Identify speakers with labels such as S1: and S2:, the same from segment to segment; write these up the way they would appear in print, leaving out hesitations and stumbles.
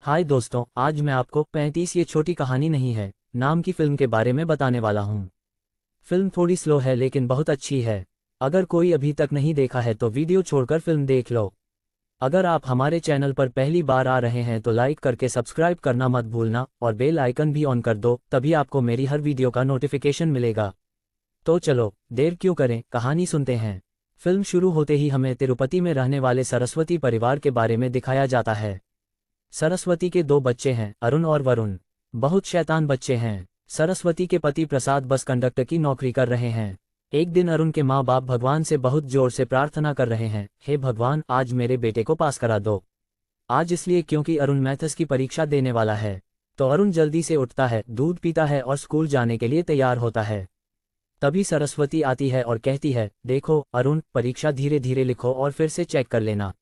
S1: हाय दोस्तों, आज मैं आपको 35 ये छोटी कहानी नहीं है नाम की फिल्म के बारे में बताने वाला हूँ। फिल्म थोड़ी स्लो है लेकिन बहुत अच्छी है। अगर कोई अभी तक नहीं देखा है तो वीडियो छोड़कर फिल्म देख लो। अगर आप हमारे चैनल पर पहली बार आ रहे हैं तो लाइक करके सब्सक्राइब करना मत भूलना और बेल आइकन भी ऑन कर दो, तभी आपको मेरी हर वीडियो का नोटिफिकेशन मिलेगा। तो चलो देर क्यों करें, कहानी सुनते हैं। फिल्म शुरू होते ही हमें तिरुपति में रहने वाले सरस्वती परिवार के बारे में दिखाया जाता है। सरस्वती के दो बच्चे हैं, अरुण और वरुण। बहुत शैतान बच्चे हैं। सरस्वती के पति प्रसाद बस कंडक्टर की नौकरी कर रहे हैं। एक दिन अरुण के माँ बाप भगवान से बहुत जोर से प्रार्थना कर रहे हैं, हे भगवान, आज मेरे बेटे को पास करा दो। आज इसलिए क्योंकि अरुण मैथ्स की परीक्षा देने वाला है। तो अरुण जल्दी से उठता है, दूध पीता है और स्कूल जाने के लिए तैयार होता है। तभी सरस्वती आती है और कहती है, देखो अरुण, परीक्षा धीरे धीरे लिखो और फिर से चेक कर लेना।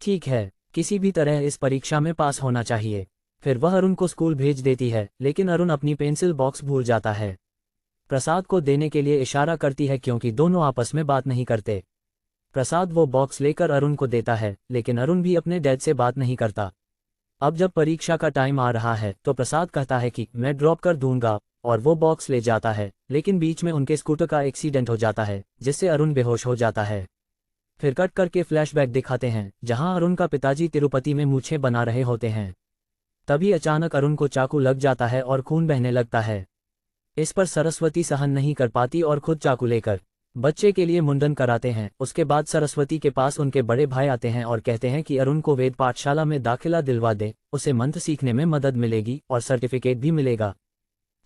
S1: ठीक है, किसी भी तरह इस परीक्षा में पास होना चाहिए। फिर वह अरुण को स्कूल भेज देती है, लेकिन अरुण अपनी पेंसिल बॉक्स भूल जाता है। प्रसाद को देने के लिए इशारा करती है क्योंकि दोनों आपस में बात नहीं करते। प्रसाद वो बॉक्स लेकर अरुण को देता है, लेकिन अरुण भी अपने डैड से बात नहीं करता। अब जब परीक्षा का टाइम आ रहा है तो प्रसाद कहता है कि मैं ड्रॉप कर दूंगा, और वो बॉक्स ले जाता है, लेकिन बीच में उनके स्कूटर का एक्सीडेंट हो जाता है जिससे अरुण बेहोश हो जाता है। फिर कट करके फ्लैशबैक दिखाते हैं जहां अरुण का पिताजी तिरुपति में मूछें बना रहे होते हैं। तभी अचानक अरुण को चाकू लग जाता है और खून बहने लगता है। इस पर सरस्वती सहन नहीं कर पाती और खुद चाकू लेकर बच्चे के लिए मुंडन कराते हैं। उसके बाद सरस्वती के पास उनके बड़े भाई आते हैं और कहते हैं कि अरुण को वेद पाठशाला में दाखिला दिलवा दे, उसे मंत्र सीखने में मदद मिलेगी और सर्टिफिकेट भी मिलेगा।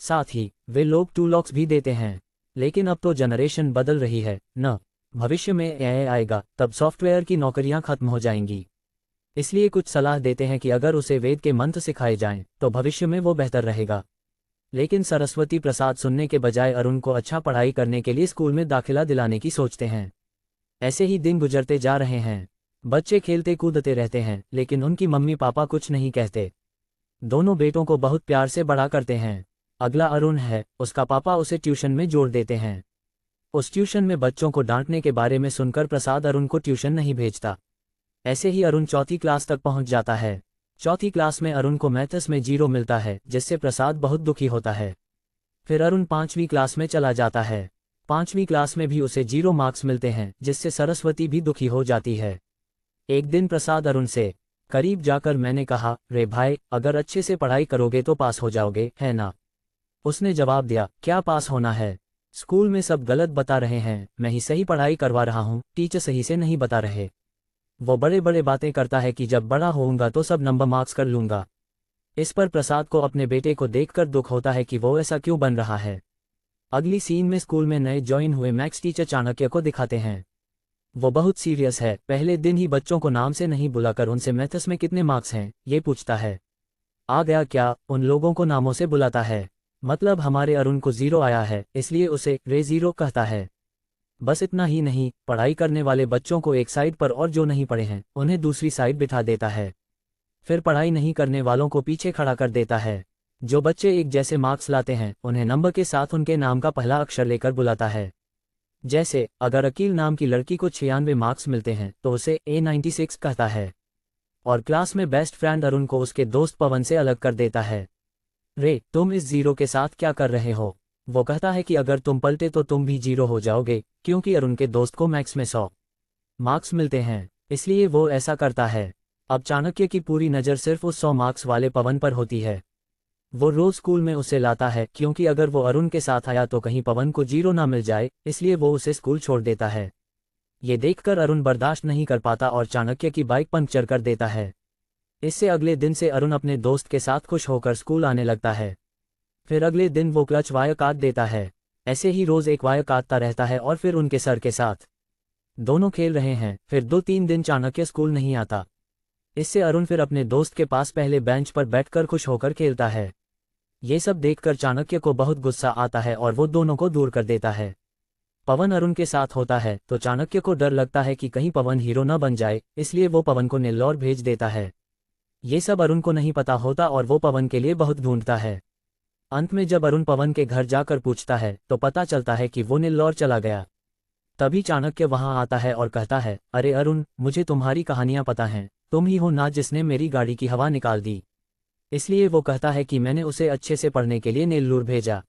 S1: साथ ही वे लोग टूलॉक्स भी देते हैं। लेकिन अब तो जनरेशन बदल रही है न, भविष्य में एआई आएगा, तब सॉफ्टवेयर की नौकरियां खत्म हो जाएंगी। इसलिए कुछ सलाह देते हैं कि अगर उसे वेद के मंत्र सिखाए जाएं तो भविष्य में वो बेहतर रहेगा। लेकिन सरस्वती प्रसाद सुनने के बजाय अरुण को अच्छा पढ़ाई करने के लिए स्कूल में दाखिला दिलाने की सोचते हैं। ऐसे ही दिन गुजरते जा रहे हैं। बच्चे खेलते कूदते रहते हैं, लेकिन उनकी मम्मी पापा कुछ नहीं कहते। दोनों बेटों को बहुत प्यार से बड़ा करते हैं। अगला अरुण है, उसका पापा उसे ट्यूशन में जोड़ देते हैं। उस ट्यूशन में बच्चों को डांटने के बारे में सुनकर प्रसाद अरुण को ट्यूशन नहीं भेजता। ऐसे ही अरुण चौथी क्लास तक पहुंच जाता है। चौथी क्लास में अरुण को मैथ्स में 0 मिलता है, जिससे प्रसाद बहुत दुखी होता है। फिर अरुण 5वीं क्लास में चला जाता है। 5वीं क्लास में भी उसे 0 मार्क्स मिलते हैं, जिससे सरस्वती भी दुखी हो जाती है। एक दिन प्रसाद अरुण से करीब जाकर मैंने कहा, रे भाई, अगर अच्छे से पढ़ाई करोगे तो पास हो जाओगे, है ना? उसने जवाब दिया, क्या पास होना है? स्कूल में सब गलत बता रहे हैं, मैं ही सही पढ़ाई करवा रहा हूँ, टीचर सही से नहीं बता रहे। वो बड़े बड़े बातें करता है कि जब बड़ा होऊंगा तो सब नंबर मार्क्स कर लूंगा। इस पर प्रसाद को अपने बेटे को देखकर दुख होता है कि वो ऐसा क्यों बन रहा है। अगली सीन में स्कूल में नए ज्वाइन हुए मैथ्स टीचर चाणक्य को दिखाते हैं। वो बहुत सीरियस है। पहले दिन ही बच्चों को नाम से नहीं बुलाकर उनसे मैथ्स में कितने मार्क्स हैं ये पूछता है। आ गया क्या, उन लोगों को नामों से बुलाता है। मतलब हमारे अरुण को 0 आया है, इसलिए उसे रे 0 कहता है। बस इतना ही नहीं, पढ़ाई करने वाले बच्चों को एक साइड पर और जो नहीं पढ़े हैं उन्हें दूसरी साइड बिठा देता है। फिर पढ़ाई नहीं करने वालों को पीछे खड़ा कर देता है। जो बच्चे एक जैसे मार्क्स लाते हैं उन्हें नंबर के साथ उनके नाम का पहला अक्षर लेकर बुलाता है। जैसे अगर अकील नाम की लड़की को 96 मार्क्स मिलते हैं तो उसे A96 कहता है। और क्लास में बेस्ट फ्रेंड अरुण को उसके दोस्त पवन से अलग कर देता है। रे, तुम इस 0 के साथ क्या कर रहे हो? वो कहता है कि अगर तुम पलटे तो तुम भी 0 हो जाओगे, क्योंकि अरुण के दोस्त को मैथ्स में 100 मार्क्स मिलते हैं, इसलिए वो ऐसा करता है। अब चाणक्य की पूरी नज़र सिर्फ उस 100 मार्क्स वाले पवन पर होती है। वो रोज स्कूल में उसे लाता है, क्योंकि अगर वो अरुण के साथ आया तो कहीं पवन को 0 ना मिल जाए, इसलिए वो उसे स्कूल छोड़ देता है। ये देखकर अरुण बर्दाश्त नहीं कर पाता और चाणक्य की बाइक पंक्चर कर देता है। इससे अगले दिन से अरुण अपने दोस्त के साथ खुश होकर स्कूल आने लगता है। फिर अगले दिन वो क्लच वायर काट देता है। ऐसे ही रोज एक वायर काटता रहता है और फिर उनके सर के साथ दोनों खेल रहे हैं। फिर 2-3 दिन चाणक्य स्कूल नहीं आता। इससे अरुण फिर अपने दोस्त के पास पहले बेंच पर बैठकर खुश होकर खेलता है। ये सब देखकर चाणक्य को बहुत गुस्सा आता है और वो दोनों को दूर कर देता है। पवन अरुण के साथ होता है तो चाणक्य को डर लगता है कि कहीं पवन हीरो न बन जाए, इसलिए वो पवन को नेल्लौर भेज देता है। ये सब अरुण को नहीं पता होता और वो पवन के लिए बहुत ढूंढता है। अंत में जब अरुण पवन के घर जाकर पूछता है तो पता चलता है कि वो नेल्लौर चला गया। तभी चाणक्य वहां आता है और कहता है, अरे अरुण, मुझे तुम्हारी कहानियां पता हैं, तुम ही हो ना जिसने मेरी गाड़ी की हवा निकाल दी। इसलिए वो कहता है कि मैंने उसे अच्छे से पढ़ने के लिए नेल्लूर भेजा।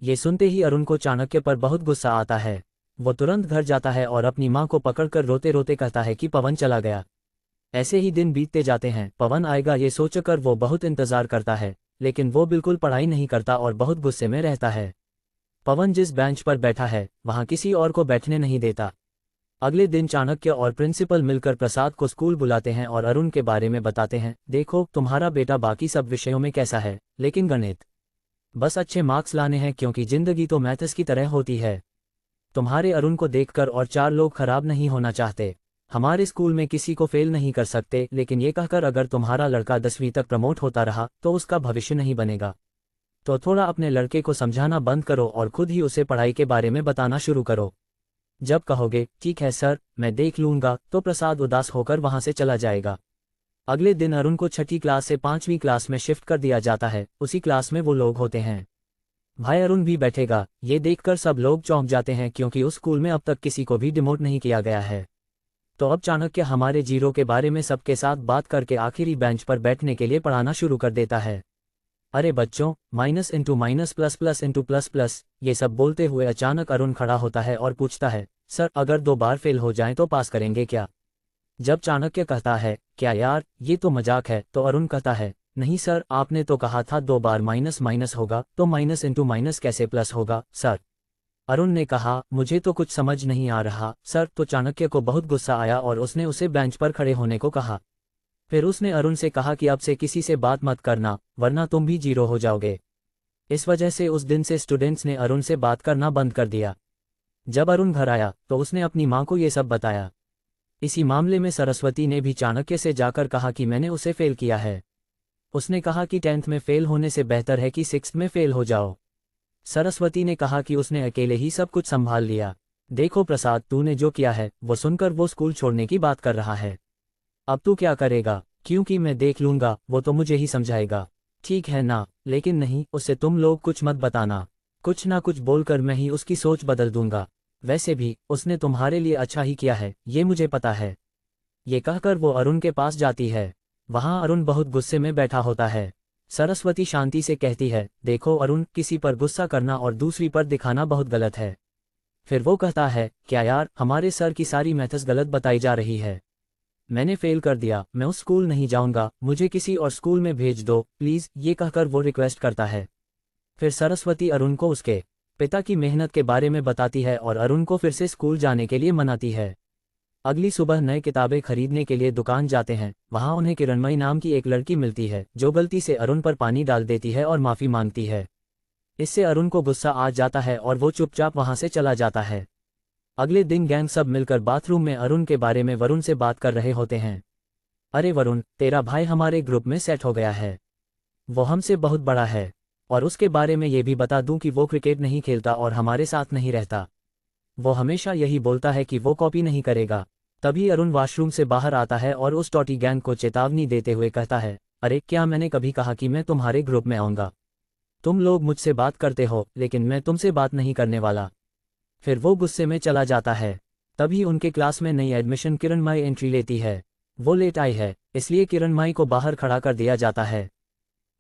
S1: ये सुनते ही अरुण को चाणक्य पर बहुत गुस्सा आता है। वो तुरंत घर जाता है और अपनी माँ को पकड़कर रोते रोते कहता है कि पवन चला गया। ऐसे ही दिन बीतते जाते हैं। पवन आएगा ये सोचकर वो बहुत इंतजार करता है, लेकिन वो बिल्कुल पढ़ाई नहीं करता और बहुत गुस्से में रहता है। पवन जिस बेंच पर बैठा है वहाँ किसी और को बैठने नहीं देता। अगले दिन चाणक्य और प्रिंसिपल मिलकर प्रसाद को स्कूल बुलाते हैं और अरुण के बारे में बताते हैं, देखो तुम्हारा बेटा बाकी सब विषयों में कैसा है, लेकिन गणित बस अच्छे मार्क्स लाने हैं, क्योंकि जिंदगी तो मैथ्स की तरह होती है। तुम्हारे अरुण को देखकर और 4 लोग खराब नहीं होना चाहते। हमारे स्कूल में किसी को फेल नहीं कर सकते, लेकिन ये कहकर अगर तुम्हारा लड़का 10वीं तक प्रमोट होता रहा तो उसका भविष्य नहीं बनेगा। तो थोड़ा अपने लड़के को समझाना बंद करो और खुद ही उसे पढ़ाई के बारे में बताना शुरू करो। जब कहोगे ठीक है सर, मैं देख लूंगा, तो प्रसाद उदास होकर वहां से चला जाएगा। अगले दिन अरुण को 6ठी क्लास से 5वीं क्लास में शिफ्ट कर दिया जाता है। उसी क्लास में वो लोग होते हैं। भाई अरुण भी बैठेगा। ये देखकर सब लोग चौंक जाते हैं, क्योंकि उस स्कूल में अब तक किसी को भी डिमोट नहीं किया गया है। तो अब चाणक्य हमारे जीरो के बारे में सबके साथ बात करके आखिरी बेंच पर बैठने के लिए पढ़ाना शुरू कर देता है। अरे बच्चों, minus into minus plus plus into plus plus, ये सब बोलते हुए अचानक अरुण खड़ा होता है और पूछता है, सर अगर 2 बार फेल हो जाएं तो पास करेंगे क्या? जब चाणक्य कहता है, क्या यार ये तो मजाक है, तो अरुण कहता है, नहीं सर, आपने तो कहा था 2 बार माइनस माइनस होगा, तो माइनस इंटू माइनस कैसे प्लस होगा सर? अरुण ने कहा, मुझे तो कुछ समझ नहीं आ रहा सर। तो चाणक्य को बहुत गुस्सा आया और उसने उसे बेंच पर खड़े होने को कहा। फिर उसने अरुण से कहा कि अब से किसी से बात मत करना, वरना तुम भी जीरो हो जाओगे। इस वजह से उस दिन से स्टूडेंट्स ने अरुण से बात करना बंद कर दिया। जब अरुण घर आया तो उसने अपनी माँ को ये सब बताया। इसी मामले में सरस्वती ने भी चाणक्य से जाकर कहा कि मैंने उसे फेल किया है। उसने कहा कि 10th में फेल होने से बेहतर है कि 6th में फेल हो जाओ। सरस्वती ने कहा कि उसने अकेले ही सब कुछ संभाल लिया। देखो प्रसाद, तूने जो किया है वो सुनकर वो स्कूल छोड़ने की बात कर रहा है। अब तू क्या करेगा? क्योंकि मैं देख लूंगा, वो तो मुझे ही समझाएगा। ठीक है ना? लेकिन नहीं, उससे तुम लोग कुछ मत बताना। कुछ ना कुछ बोलकर मैं ही उसकी सोच बदल दूंगा। वैसे भी उसने तुम्हारे लिए अच्छा ही किया है, ये मुझे पता है। ये कहकर वो अरुण के पास जाती है। वहाँ अरुण बहुत गुस्से में बैठा होता है। सरस्वती शांति से कहती है, देखो अरुण, किसी पर गुस्सा करना और दूसरी पर दिखाना बहुत गलत है। फिर वो कहता है, क्या यार, हमारे सर की सारी मैथ्स गलत बताई जा रही है। मैंने फेल कर दिया, मैं उस स्कूल नहीं जाऊंगा, मुझे किसी और स्कूल में भेज दो प्लीज, ये कहकर वो रिक्वेस्ट करता है। फिर सरस्वती अरुण को उसके पिता की मेहनत के बारे में बताती है और अरुण को फिर से स्कूल जाने के लिए मनाती है। अगली सुबह नए किताबें खरीदने के लिए दुकान जाते हैं। वहां उन्हें किरणमयी नाम की एक लड़की मिलती है, जो गलती से अरुण पर पानी डाल देती है और माफी मांगती है। इससे अरुण को गुस्सा आ जाता है और वो चुपचाप वहां से चला जाता है। अगले दिन गैंग सब मिलकर बाथरूम में अरुण के बारे में वरुण से बात कर रहे होते हैं। अरे वरुण, तेरा भाई हमारे ग्रुप में सेट हो गया है। वो हमसे बहुत बड़ा है। और उसके बारे में ये भी बता दूं कि वो क्रिकेट नहीं खेलता और हमारे साथ नहीं रहता। वो हमेशा यही बोलता है कि वो कॉपी नहीं करेगा। तभी अरुण वॉशरूम से बाहर आता है और उस टॉटी गैंग को चेतावनी देते हुए कहता है, अरे क्या मैंने कभी कहा कि मैं तुम्हारे ग्रुप में आऊँगा? तुम लोग मुझसे बात करते हो, लेकिन मैं तुमसे बात नहीं करने वाला। फिर वो गुस्से में चला जाता है। तभी उनके क्लास में नई एडमिशन किरणमयी एंट्री लेती है। वो लेट आई है, इसलिए किरणमयी को बाहर खड़ा कर दिया जाता है।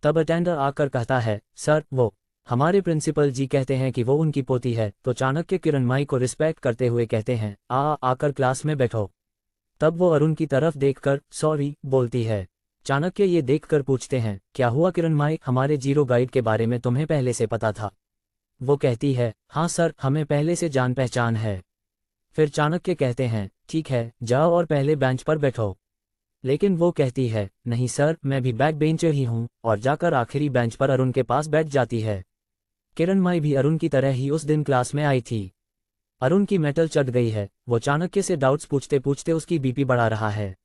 S1: तब अटेंडर आकर कहता है, सर वो हमारे प्रिंसिपल जी कहते हैं कि वो उनकी पोती है। तो चाणक्य किरणमयी को रिस्पेक्ट करते हुए कहते हैं, आकर क्लास में बैठो। तब वो अरुण की तरफ देखकर सॉरी बोलती है। चाणक्य ये देखकर पूछते हैं, क्या हुआ किरणमयी, हमारे जीरो गाइड के बारे में तुम्हें पहले से पता था? वो कहती है, हाँ सर, हमें पहले से जान पहचान है। फिर चाणक्य कहते हैं, ठीक है, जाओ और पहले बेंच पर बैठो। लेकिन वो कहती है, नहीं सर, मैं भी बैक बेंचर ही हूँ, और जाकर आखिरी बेंच पर अरुण के पास बैठ जाती है। किरणमयी भी अरुण की तरह ही उस दिन क्लास में आई थी। अरुण की मेटल चढ़ गई है। वो चाणक्य से डाउट्स पूछते पूछते उसकी बीपी बढ़ा रहा है।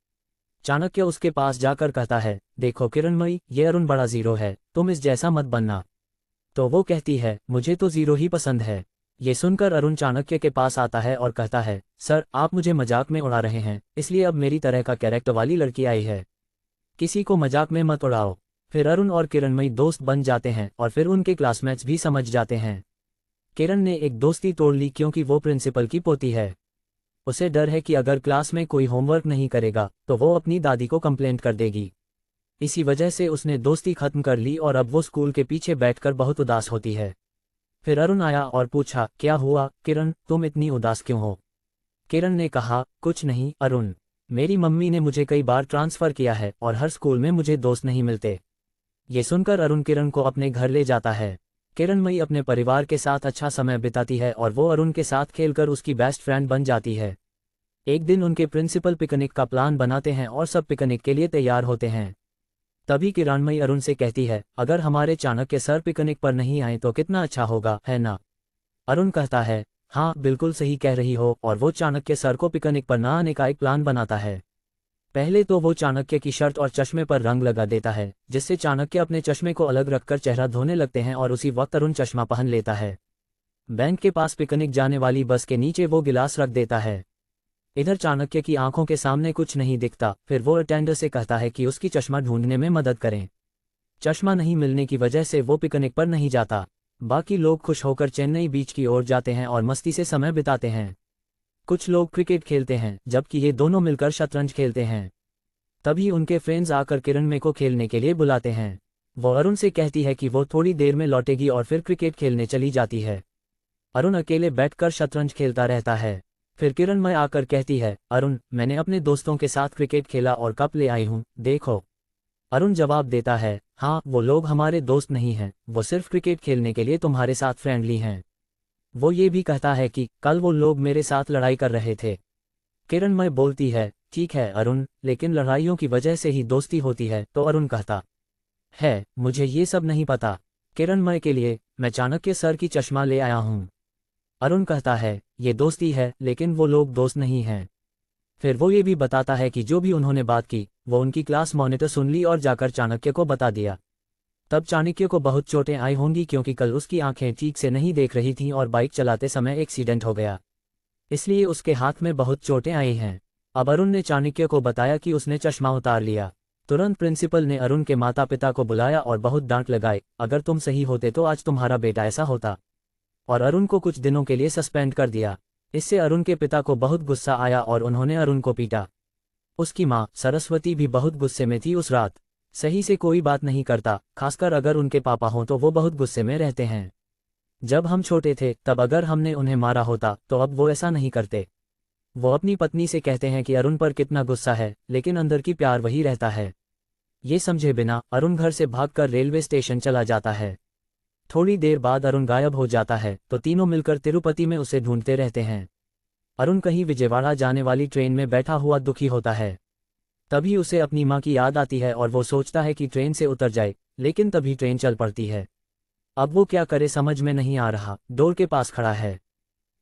S1: चाणक्य उसके पास जाकर कहता है, देखो किरणमयी, ये अरुण बड़ा जीरो है, तुम इस जैसा मत बनना। तो वो कहती है, मुझे तो जीरो ही पसंद है। ये सुनकर अरुण चाणक्य के पास आता है और कहता है, सर आप मुझे मजाक में उड़ा रहे हैं, इसलिए अब मेरी तरह का कैरेक्टर वाली लड़की आई है। किसी को मजाक में मत उड़ाओ। फिर अरुण और किरणमयी दोस्त बन जाते हैं और फिर उनके क्लासमेट्स भी समझ जाते हैं। किरण ने एक दोस्ती तोड़ ली क्योंकि वो प्रिंसिपल की पोती है। उसे डर है कि अगर क्लास में कोई होमवर्क नहीं करेगा तो वो अपनी दादी को कंप्लेंट कर देगी। इसी वजह से उसने दोस्ती खत्म कर ली और अब वो स्कूल के पीछे बैठकर बहुत उदास होती है। फिर अरुण आया और पूछा, क्या हुआ किरण, तुम इतनी उदास क्यों हो? किरण ने कहा, कुछ नहीं अरुण, मेरी मम्मी ने मुझे कई बार ट्रांसफ़र किया है और हर स्कूल में मुझे दोस्त नहीं मिलते। ये सुनकर अरुण किरण को अपने घर ले जाता है। किरणमयी अपने परिवार के साथ अच्छा समय बिताती है और वो अरुण के साथ खेलकर उसकी बेस्ट फ्रेंड बन जाती है। एक दिन उनके प्रिंसिपल पिकनिक का प्लान बनाते हैं और सब पिकनिक के लिए तैयार होते हैं। तभी किरणमयी अरुण से कहती है, अगर हमारे चाणक्य सर पिकनिक पर नहीं आए तो कितना अच्छा होगा, है ना? अरुण कहता है, हाँ बिल्कुल सही कह रही हो, और वो चाणक्य सर को पिकनिक पर न आने का एक प्लान बनाता है। पहले तो वो चाणक्य की शर्ट और चश्मे पर रंग लगा देता है, जिससे चाणक्य अपने चश्मे को अलग रखकर चेहरा धोने लगते हैं और उसी वक्त अरुण चश्मा पहन लेता है। बैंक के पास पिकनिक जाने वाली बस के नीचे वो गिलास रख देता है। इधर चाणक्य की आंखों के सामने कुछ नहीं दिखता। फिर वो अटेंडर से कहता है कि उसकी चश्मा ढूंढने में मदद करें। चश्मा नहीं मिलने की वजह से वो पिकनिक पर नहीं जाता। बाकी लोग खुश होकर चेन्नई बीच की ओर जाते हैं और मस्ती से समय बिताते हैं। कुछ लोग क्रिकेट खेलते हैं जबकि ये दोनों मिलकर शतरंज खेलते हैं। तभी उनके फ्रेंड्स आकर किरणमयी को खेलने के लिए बुलाते हैं। वो अरुण से कहती है कि वो थोड़ी देर में लौटेगी और फिर क्रिकेट खेलने चली जाती है। अरुण अकेले बैठकर शतरंज खेलता रहता है। फिर किरणमयी आकर कहती है, अरुण, मैंने अपने दोस्तों के साथ क्रिकेट खेला और कप ले आई हूँ, देखो। अरुण जवाब देता है, हाँ वो लोग हमारे दोस्त नहीं हैं, वो सिर्फ क्रिकेट खेलने के लिए तुम्हारे साथ फ्रेंडली हैं। वो ये भी कहता है कि कल वो लोग मेरे साथ लड़ाई कर रहे थे। किरणमयी बोलती है, ठीक है अरुण, लेकिन लड़ाइयों की वजह से ही दोस्ती होती है। तो अरुण कहता है, मुझे ये सब नहीं पता। किरणमयी के लिए मैं चाणक्य सर की चश्मा ले आया हूँ। अरुण कहता है, ये दोस्ती है लेकिन वो लोग दोस्त नहीं हैं। फिर वो ये भी बताता है कि जो भी उन्होंने बात की वो उनकी क्लास मॉनिटर सुन ली और जाकर चाणक्य को बता दिया। तब चाणक्य को बहुत चोटें आई होंगी क्योंकि कल उसकी आंखें ठीक से नहीं देख रही थीं और बाइक चलाते समय एक्सीडेंट हो गया, इसलिए उसके हाथ में बहुत चोटें आई हैं। अब अरुण ने चाणक्य को बताया कि उसने चश्मा उतार लिया। तुरंत प्रिंसिपल ने अरुण के माता पिता को बुलाया और बहुत डांट लगाई, अगर तुम सही होते तो आज तुम्हारा बेटा ऐसा होता, और अरुण को कुछ दिनों के लिए सस्पेंड कर दिया। इससे अरुण के पिता को बहुत गुस्सा आया और उन्होंने अरुण को पीटा। उसकी माँ सरस्वती भी बहुत गुस्से में थी उस रात। सही से कोई बात नहीं करता, खासकर अगर उनके पापा हों तो वो बहुत गुस्से में रहते हैं। जब हम छोटे थे तब अगर हमने उन्हें मारा होता तो अब वो ऐसा नहीं करते। वो अपनी पत्नी से कहते हैं कि अरुण पर कितना गुस्सा है, लेकिन अंदर की प्यार वही रहता है। ये समझे बिना अरुण घर से भागकर रेलवे स्टेशन चला जाता है। थोड़ी देर बाद अरुण गायब हो जाता है तो तीनों मिलकर तिरुपति में उसे ढूंढते रहते हैं। अरुण कहीं विजयवाड़ा जाने वाली ट्रेन में बैठा हुआ दुखी होता है। तभी उसे अपनी माँ की याद आती है और वो सोचता है कि ट्रेन से उतर जाए, लेकिन तभी ट्रेन चल पड़ती है। अब वो क्या करे समझ में नहीं आ रहा, डोर के पास खड़ा है।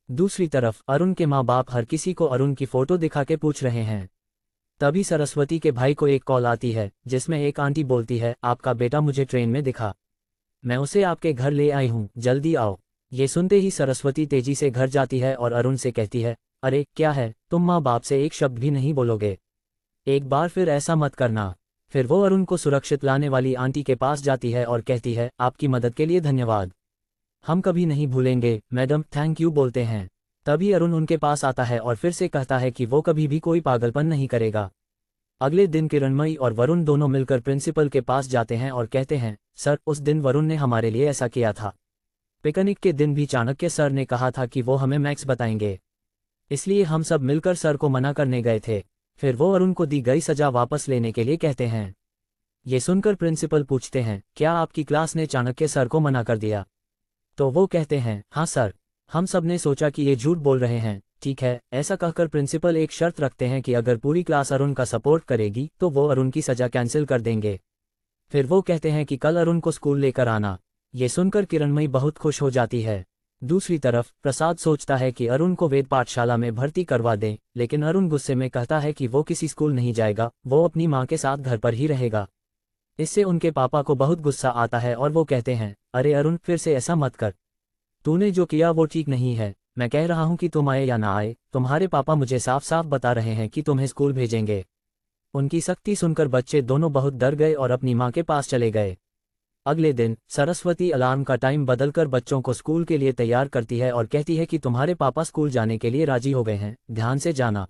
S1: दूसरी तरफ अरुण के माँ बाप हर किसी को अरुण की फोटो दिखा के पूछ रहे हैं। तभी सरस्वती के भाई को एक कॉल आती है जिसमें एक आंटी बोलती है, आपका बेटा मुझे ट्रेन में दिखा, मैं उसे आपके घर ले आई हूँ, जल्दी आओ। ये सुनते ही सरस्वती तेजी से घर जाती है और अरुण से कहती है, अरे क्या है, तुम माँ बाप से एक शब्द भी नहीं बोलोगे? एक बार फिर ऐसा मत करना। फिर वो अरुण को सुरक्षित लाने वाली आंटी के पास जाती है और कहती है, आपकी मदद के लिए धन्यवाद, हम कभी नहीं भूलेंगे मैडम, थैंक यू बोलते हैं। तभी अरुण उनके पास आता है और फिर से कहता है कि वो कभी भी कोई पागलपन नहीं करेगा। अगले दिन किरणमयी और वरुण दोनों मिलकर प्रिंसिपल के पास जाते हैं और कहते हैं, सर उस दिन वरुण ने हमारे लिए ऐसा किया था। पिकनिक के दिन भी चाणक्य सर ने कहा था कि वो हमें मैथ्स बताएंगे, इसलिए हम सब मिलकर सर को मना करने गए थे। फिर वो अरुण को दी गई सजा वापस लेने के लिए कहते हैं। ये सुनकर प्रिंसिपल पूछते हैं, क्या आपकी क्लास ने चाणक्य सर को मना कर दिया? तो वो कहते हैं, हाँ सर, हम सब ने सोचा कि ये झूठ बोल रहे हैं। ठीक है, ऐसा कहकर प्रिंसिपल एक शर्त रखते हैं कि अगर पूरी क्लास अरुण का सपोर्ट करेगी तो वो अरुण की सजा कैंसिल कर देंगे। फिर वो कहते हैं कि कल अरुण को स्कूल लेकर आना। ये सुनकर किरणमयी बहुत खुश हो जाती है। दूसरी तरफ प्रसाद सोचता है कि अरुण को वेद पाठशाला में भर्ती करवा दें, लेकिन अरुण गुस्से में कहता है कि वो किसी स्कूल नहीं जाएगा, वो अपनी माँ के साथ घर पर ही रहेगा। इससे उनके पापा को बहुत गुस्सा आता है और वो कहते हैं, अरे अरुण, फिर से ऐसा मत कर, तूने जो किया वो ठीक नहीं है। मैं कह रहा हूँ कि तुम आए या ना आए, तुम्हारे पापा मुझे साफ साफ बता रहे हैं कि तुम्हें स्कूल भेजेंगे। उनकी सख्ती सुनकर बच्चे दोनों बहुत डर गए और अपनी माँ के पास चले गए। अगले दिन सरस्वती अलार्म का टाइम बदलकर बच्चों को स्कूल के लिए तैयार करती है और कहती है कि तुम्हारे पापा स्कूल जाने के लिए राजी हो गए हैं, ध्यान से जाना।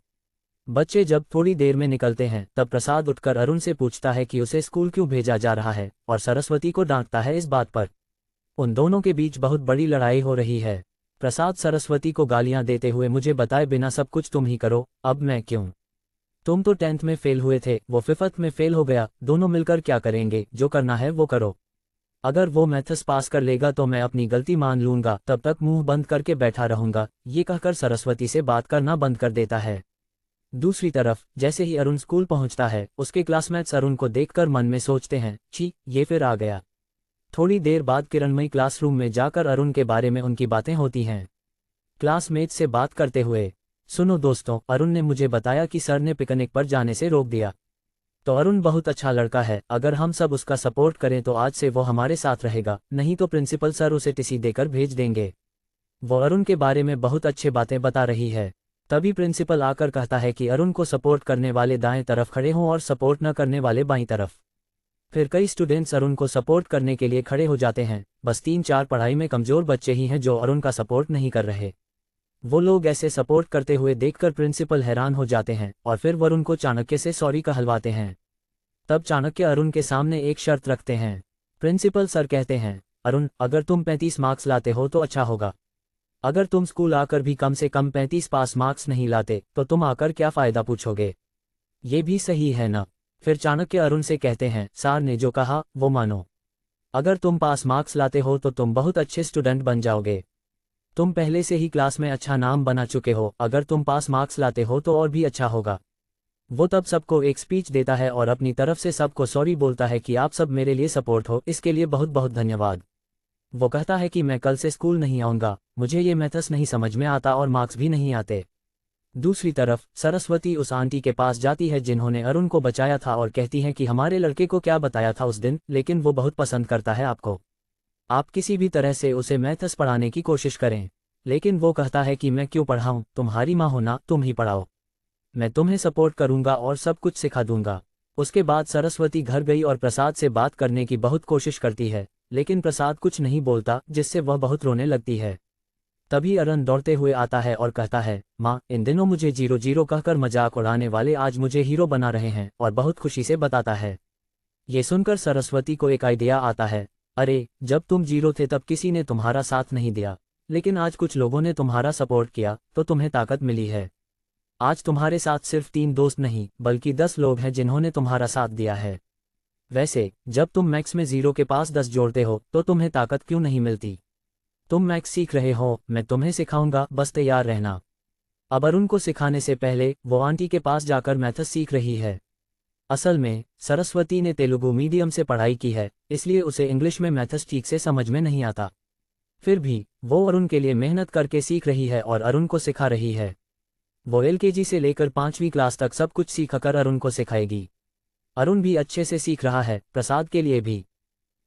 S1: बच्चे जब थोड़ी देर में निकलते हैं तब प्रसाद उठकर अरुण से पूछता है कि उसे स्कूल क्यों भेजा जा रहा है और सरस्वती को डांटता है इस बात पर। उन दोनों के बीच बहुत बड़ी लड़ाई हो रही है। प्रसाद सरस्वती को गालियां देते हुए मुझे बताए बिना सब कुछ तुम ही करो, अब मैं क्यों? तुम तो 10th में फेल हुए थे, वो 5th में फेल हो गया, दोनों मिलकर क्या करेंगे, जो करना है वो करो। अगर वो मैथ्स पास कर लेगा तो मैं अपनी गलती मान लूंगा, तब तक मुंह बंद करके बैठा रहूंगा। ये कहकर सरस्वती से बात करना बंद कर देता है। दूसरी तरफ जैसे ही अरुण स्कूल पहुंचता है, उसके क्लासमेट्स अरुण को देखकर मन में सोचते हैं, छी ये फिर आ गया। थोड़ी देर बाद किरणमयी क्लासरूम में जाकर अरुण के बारे में उनकी बातें होती हैं। क्लासमेट से बात करते हुए, सुनो दोस्तों, अरुण ने मुझे बताया कि सर ने पिकनिक पर जाने से रोक दिया। तो अरुण बहुत अच्छा लड़का है, अगर हम सब उसका सपोर्ट करें तो आज से वो हमारे साथ रहेगा, नहीं तो प्रिंसिपल सर उसे टीसी देकर भेज देंगे। वो अरुण के बारे में बहुत अच्छे बातें बता रही है। तभी प्रिंसिपल आकर कहता है कि अरुण को सपोर्ट करने वाले दाएं तरफ खड़े हों और सपोर्ट न करने वाले बाईं तरफ। फिर कई स्टूडेंट्स अरुण को सपोर्ट करने के लिए खड़े हो जाते हैं। बस 3-4 पढ़ाई में कमजोर बच्चे ही हैं जो अरुण का सपोर्ट नहीं कर रहे। वो लोग ऐसे सपोर्ट करते हुए देखकर प्रिंसिपल हैरान हो जाते हैं और फिर वो अरुण को चाणक्य से सॉरी कहलवाते हैं। तब चाणक्य अरुण के सामने एक शर्त रखते हैं। प्रिंसिपल सर कहते हैं, अरुण अगर तुम 35 मार्क्स लाते हो तो अच्छा होगा। अगर तुम स्कूल आकर भी कम से कम 35 पास मार्क्स नहीं लाते तो तुम आकर क्या फ़ायदा पूछोगे? ये भी सही है ना? फिर चाणक्य अरुण से कहते हैं, सर ने जो कहा वो मानो। अगर तुम पास मार्क्स लाते हो तो तुम बहुत अच्छे स्टूडेंट बन जाओगे। तुम पहले से ही क्लास में अच्छा नाम बना चुके हो, अगर तुम पास मार्क्स लाते हो तो और भी अच्छा होगा। वो तब सबको एक स्पीच देता है और अपनी तरफ से सबको सॉरी बोलता है कि आप सब मेरे लिए सपोर्ट हो, इसके लिए बहुत बहुत धन्यवाद। वो कहता है कि मैं कल से स्कूल नहीं आऊँगा, मुझे ये मैथ्स नहीं समझ में आता और मार्क्स भी नहीं आते। दूसरी तरफ सरस्वती उस आंटी के पास जाती है जिन्होंने अरुण को बचाया था और कहती हैं कि हमारे लड़के को क्या बताया था उस दिन, लेकिन वो बहुत पसंद करता है आपको। आप किसी भी तरह से उसे मैथ्स पढ़ाने की कोशिश करें। लेकिन वो कहता है कि मैं क्यों पढ़ाऊँ, तुम्हारी माँ हो ना, तुम ही पढ़ाओ। मैं तुम्हें सपोर्ट करूंगा और सब कुछ सिखा दूंगा। उसके बाद सरस्वती घर गई और प्रसाद से बात करने की बहुत कोशिश करती है, लेकिन प्रसाद कुछ नहीं बोलता, जिससे वह बहुत रोने लगती है। तभी अरुण दौड़ते हुए आता है और कहता है, माँ इन दिनों मुझे 0-0 कहकर मजाक उड़ाने वाले आज मुझे हीरो बना रहे हैं, और बहुत खुशी से बताता है। ये सुनकर सरस्वती को एक आइडिया आता है, अरे जब तुम 0 थे तब किसी ने तुम्हारा साथ नहीं दिया, लेकिन आज कुछ लोगों ने तुम्हारा सपोर्ट किया तो तुम्हें ताकत मिली है। आज तुम्हारे साथ सिर्फ 3 दोस्त नहीं बल्कि 10 लोग हैं जिन्होंने तुम्हारा साथ दिया है। वैसे जब तुम मैथ्स में 0 के पास 10 जोड़ते हो तो तुम्हें ताकत क्यों नहीं मिलती? तुम मैथ्स सीख रहे हो, मैं तुम्हें सिखाऊंगा, बस तैयार रहना। अब अरुण को सिखाने से पहले वो आंटी के पास जाकर मैथ्स सीख रही है। असल में सरस्वती ने तेलुगु मीडियम से पढ़ाई की है, इसलिए उसे इंग्लिश में मैथ्स ठीक से समझ में नहीं आता। फिर भी वो अरुण के लिए मेहनत करके सीख रही है और अरुण को सिखा रही है। वो LKG से लेकर 5वीं क्लास तक सब कुछ सीखकर अरुण को सिखाएगी। अरुण भी अच्छे से सीख रहा है, प्रसाद के लिए भी।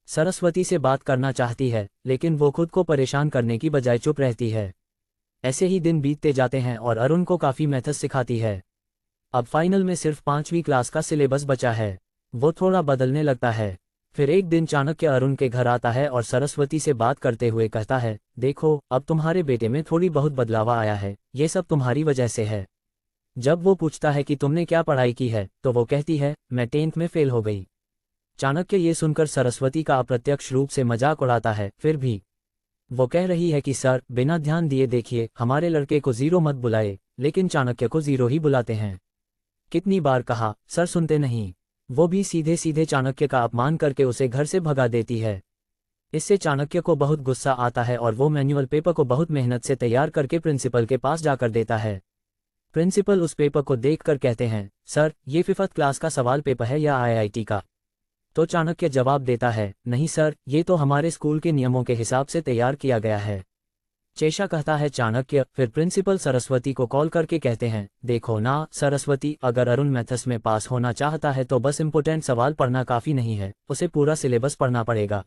S1: सरस्वती से बात करना चाहती है, लेकिन वो खुद को परेशान करने की बजाय चुप रहती है। ऐसे ही दिन बीतते जाते हैं और अरुण को काफ़ी मैथ्स सिखाती है। अब फाइनल में सिर्फ 5वीं क्लास का सिलेबस बचा है। वो थोड़ा बदलने लगता है। फिर एक दिन चाणक्य अरुण के घर आता है और सरस्वती से बात करते हुए कहता है, देखो अब तुम्हारे बेटे में थोड़ी बहुत बदलाव आया है, ये सब तुम्हारी वजह से है। जब वो पूछता है कि तुमने क्या पढ़ाई की है तो वो कहती है, मैं 10th में फेल हो गई। चाणक्य ये सुनकर सरस्वती का अप्रत्यक्ष रूप से मजाक उड़ाता है, फिर भी वो कह रही है कि सर बिना ध्यान दिए देखिए, हमारे लड़के को 0 मत बुलाए, लेकिन चाणक्य को 0 ही बुलाते हैं। कितनी बार कहा, सर सुनते नहीं। वो भी सीधे सीधे चाणक्य का अपमान करके उसे घर से भगा देती है। इससे चाणक्य को बहुत गुस्सा आता है और वो मैनुअल पेपर को बहुत मेहनत से तैयार करके प्रिंसिपल के पास जाकर देता है। प्रिंसिपल उस पेपर को देखकर कहते हैं, सर ये 5th क्लास का सवाल पेपर है या IIT का? तो चाणक्य जवाब देता है, नहीं सर, ये तो हमारे स्कूल के नियमों के हिसाब से तैयार किया गया है। चेशा कहता है चाणक्य। फिर प्रिंसिपल सरस्वती को कॉल करके कहते हैं, देखो ना सरस्वती, अगर अरुण मैथ्स में पास होना चाहता है तो बस इंपॉर्टेंट सवाल पढ़ना काफ़ी नहीं है, उसे पूरा सिलेबस पढ़ना पड़ेगा।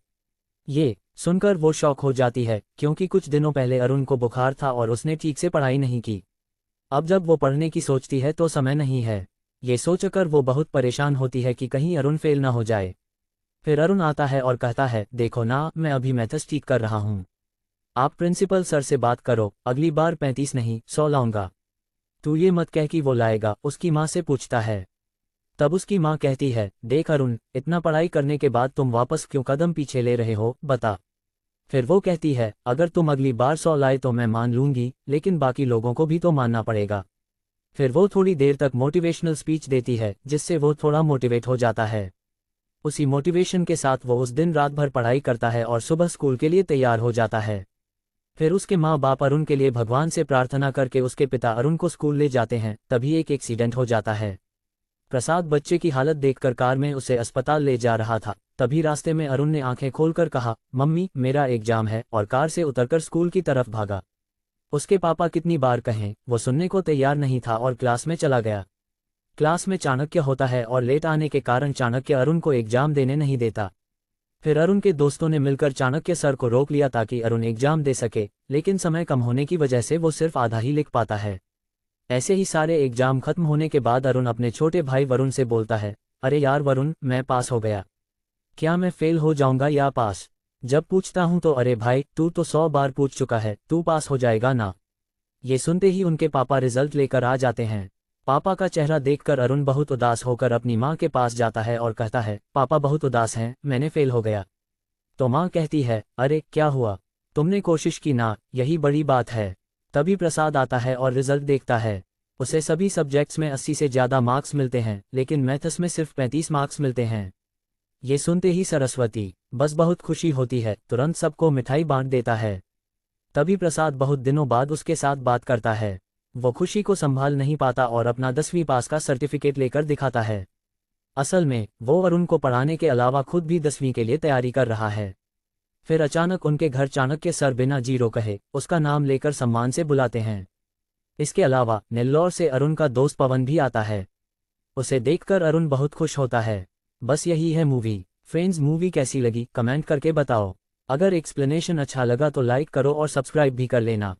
S1: ये सुनकर वो शॉक हो जाती है, क्योंकि कुछ दिनों पहले अरुण को बुखार था और उसने ठीक से पढ़ाई नहीं की। अब जब वो पढ़ने की सोचती है तो समय नहीं है। ये सोचकर वो बहुत परेशान होती है कि कहीं अरुण फेल ना हो जाए। फिर अरुण आता है और कहता है, देखो ना मैं अभी मैथ्स ठीक कर रहा हूँ, आप प्रिंसिपल सर से बात करो, अगली बार 35 नहीं 100 लाऊंगा। तू ये मत कह कि वो लाएगा, उसकी माँ से पूछता है। तब उसकी माँ कहती है, देख अरुण, इतना पढ़ाई करने के बाद तुम वापस क्यों कदम पीछे ले रहे हो, बता। फिर वो कहती है, अगर तुम अगली बार 100 लाए तो मैं मान लूंगी, लेकिन बाकी लोगों को भी तो मानना पड़ेगा। फिर वो थोड़ी देर तक मोटिवेशनल स्पीच देती है, जिससे वो थोड़ा मोटिवेट हो जाता है। उसी मोटिवेशन के साथ वो उस दिन रात भर पढ़ाई करता है और सुबह स्कूल के लिए तैयार हो जाता है। फिर उसके माँ बाप अरुण के लिए भगवान से प्रार्थना करके उसके पिता अरुण को स्कूल ले जाते हैं। तभी एक एक्सीडेंट हो जाता है। प्रसाद बच्चे की हालत देखकर कार में उसे अस्पताल ले जा रहा था। तभी रास्ते में अरुण ने आंखें खोलकर कहा, मम्मी मेरा एग्जाम है, और कार से उतरकर स्कूल की तरफ भागा। उसके पापा कितनी बार कहें, वो सुनने को तैयार नहीं था और क्लास में चला गया। क्लास में चाणक्य होता है और लेट आने के कारण चाणक्य अरुण को एग्जाम देने नहीं देता। फिर अरुण के दोस्तों ने मिलकर चाणक्य सर को रोक लिया ताकि अरुण एग्जाम दे सके, लेकिन समय कम होने की वजह से वो सिर्फ आधा ही लिख पाता है। ऐसे ही सारे एग्जाम खत्म होने के बाद अरुण अपने छोटे भाई वरुण से बोलता है, अरे यार वरुण, मैं पास हो गया। क्या मैं फेल हो जाऊंगा या पास? जब पूछता हूं तो, अरे भाई तू तो 100 बार पूछ चुका है, तू पास हो जाएगा ना। ये सुनते ही उनके पापा रिजल्ट लेकर आ जाते हैं। पापा का चेहरा देखकर अरुण बहुत उदास होकर अपनी माँ के पास जाता है और कहता है, पापा बहुत उदास हैं, मैंने फेल हो गया। तो माँ कहती है, अरे क्या हुआ, तुमने कोशिश की ना, यही बड़ी बात है। तभी प्रसाद आता है और रिजल्ट देखता है। उसे सभी सब्जेक्ट्स में 80 से ज़्यादा मार्क्स मिलते हैं, लेकिन मैथ्स में सिर्फ 35 मार्क्स मिलते हैं। ये सुनते ही सरस्वती बस बहुत खुशी होती है, तुरंत सबको मिठाई बांट देता है। तभी प्रसाद बहुत दिनों बाद उसके साथ बात करता है। वो खुशी को संभाल नहीं पाता और अपना 10वीं पास का सर्टिफिकेट लेकर दिखाता है। असल में वो अरुण को पढ़ाने के अलावा खुद भी 10वीं के लिए तैयारी कर रहा है। फिर अचानक उनके घर चाणक्य सर बिना जीरो कहे उसका नाम लेकर सम्मान से बुलाते हैं। इसके अलावा नेल्लौर से अरुण का दोस्त पवन भी आता है। उसे देखकर अरुण बहुत खुश होता है। बस यही है मूवी। फ्रेंड्स, मूवी कैसी लगी कमेंट करके बताओ। अगर एक्सप्लेनेशन अच्छा लगा तो लाइक करो और सब्सक्राइब भी कर लेना।